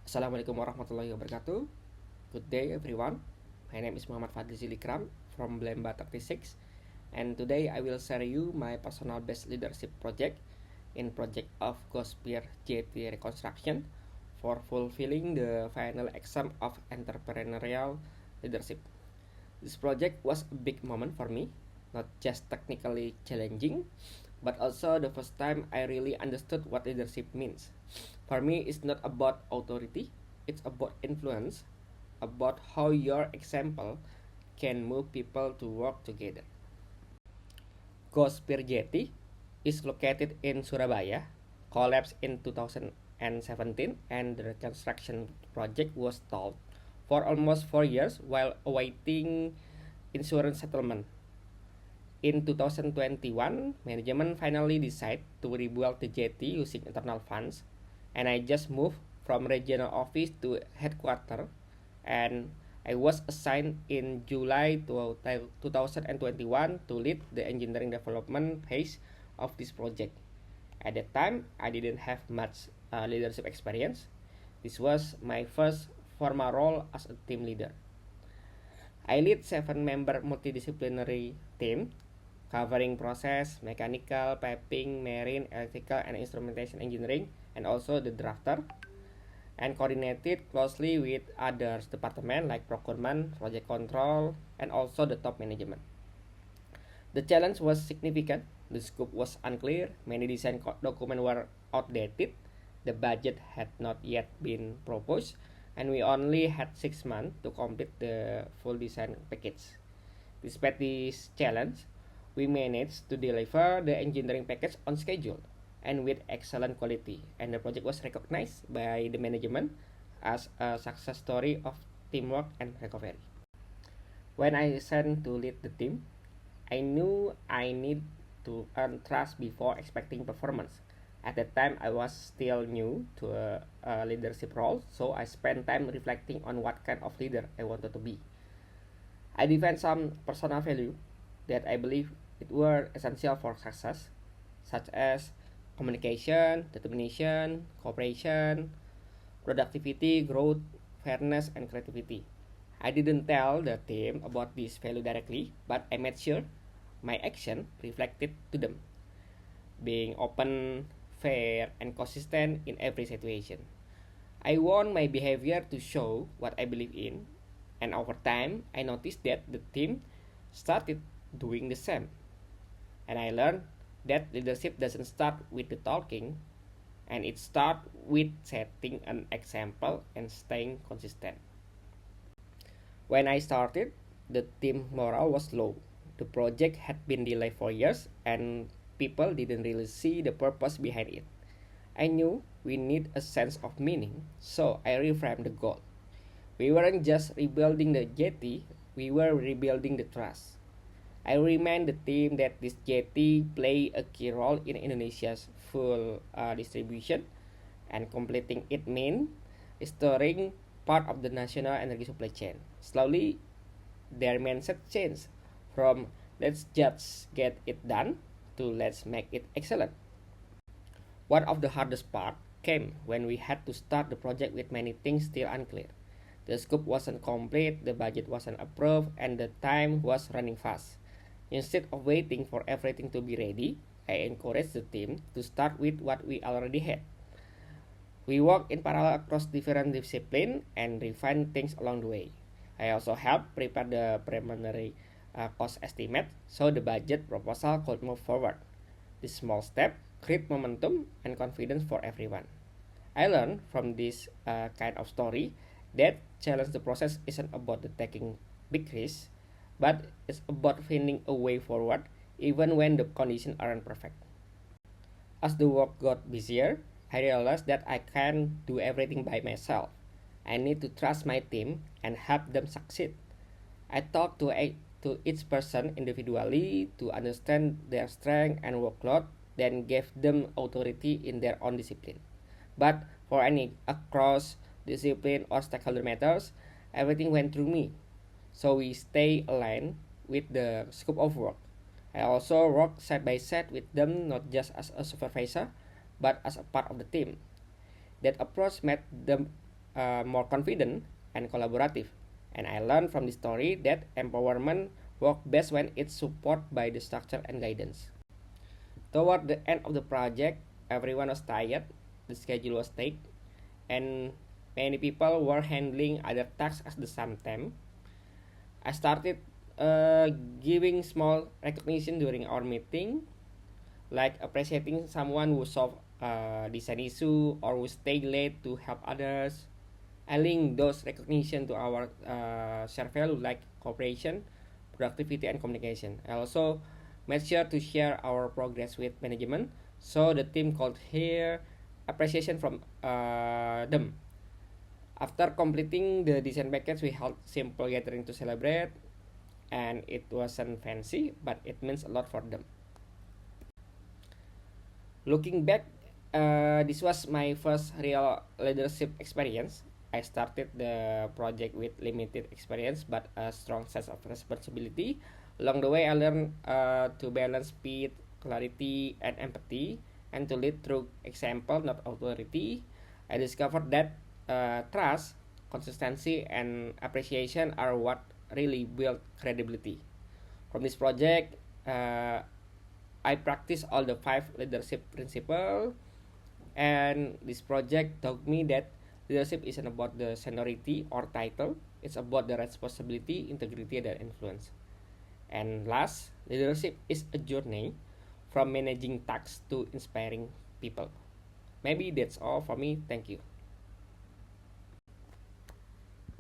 Assalamualaikum warahmatullahi wabarakatuh. Good day everyone. My name is Muhammad Fadli Zilikram from Blemba 36, and today I will share you my personal best leadership project in project of Gosphere JT Reconstruction for fulfilling the final exam of entrepreneurial leadership. This project was a big moment for me, not just technically challenging, but also the first time I really understood what leadership means. For me, it's not about authority, it's about influence, about how your example can move people to work together. Gosphere Jetty is located in Surabaya, collapsed in 2017, and the reconstruction project was stalled for almost 4 years while awaiting insurance settlement. In 2021, management finally decided to rebuild the jetty using internal funds, and I just moved from regional office to headquarters, and I was assigned in July 2021 to lead the engineering development phase of this project. At that time, I didn't have much leadership experience. This was my first formal role as a team leader. I lead 7-member multidisciplinary team covering process, mechanical, piping, marine, electrical, and instrumentation engineering, and also the drafter, and coordinated closely with other departments like procurement, project control, and also the top management. The challenge was significant. The scope was unclear, many design documents were outdated, the budget had not yet been proposed, and we only had 6 months to complete the full design package. Despite this challenge, we managed to deliver the engineering package on schedule and with excellent quality, and the project was recognized by the management as a success story of teamwork and recovery. When I sent to lead the team, I knew I need to earn trust before expecting performance. At that time, I was still new to a leadership role, so I spent time reflecting on what kind of leader I wanted to be. I defined some personal value that I believe it were essential for success, such as communication, determination, cooperation, productivity, growth, fairness, and creativity. I didn't tell the team about this value directly, but I made sure my action reflected to them, being open, fair, and consistent in every situation. I want my behavior to show what I believe in, and over time, I noticed that the team started doing the same. And I learned that leadership doesn't start with the talking, and it starts with setting an example and staying consistent. When I started, the team morale was low. The project had been delayed for years, and people didn't really see the purpose behind it. I knew we need a sense of meaning, so I reframed the goal. We weren't just rebuilding the jetty, we were rebuilding the trust. I remind the team that this jetty play a key role in Indonesia's full distribution, and completing it means restoring part of the national energy supply chain. Slowly, their mindset changed from let's just get it done to let's make it excellent. One of the hardest part came when we had to start the project with many things still unclear. The scope wasn't complete, the budget wasn't approved, and the time was running fast. Instead of waiting for everything to be ready, I encouraged the team to start with what we already had. We worked in parallel across different disciplines and refined things along the way. I also helped prepare the preliminary cost estimate so the budget proposal could move forward. This small step create momentum and confidence for everyone. I learned from this kind of story that challenge the process isn't about the taking big risks, but it's about finding a way forward even when the conditions aren't perfect. As the work got busier, I realized that I can't do everything by myself. I need to trust my team and help them succeed. I talked to each person individually to understand their strength and workload, then gave them authority in their own discipline. But for any across discipline or stakeholder matters, everything went through me. So we stay aligned with the scope of work. I also work side by side with them, not just as a supervisor, but as a part of the team. That approach made them more confident and collaborative. And I learned from the story that empowerment works best when it's supported by the structure and guidance. Toward the end of the project, everyone was tired, the schedule was tight, and many people were handling other tasks at the same time. I started uh, giving small recognition during our meeting, like appreciating someone who solved design issue or who stayed late to help others. I link those recognition to our share value like cooperation, productivity, and communication. I also made sure to share our progress with management, so the team could hear appreciation from them. After completing the design package, we held simple gathering to celebrate, and it wasn't fancy, but it means a lot for them. Looking back, this was my first real leadership experience. I started the project with limited experience but a strong sense of responsibility. Along the way, I learned to balance speed, clarity, and empathy, and to lead through example, not authority. I discovered that trust, consistency, and appreciation are what really build credibility. From this project, I practice all the five leadership principles, and this project taught me that leadership isn't about the seniority or title, it's about the responsibility, integrity, and influence. And last, leadership is a journey from managing tasks to inspiring people. Maybe that's all for me. Thank you.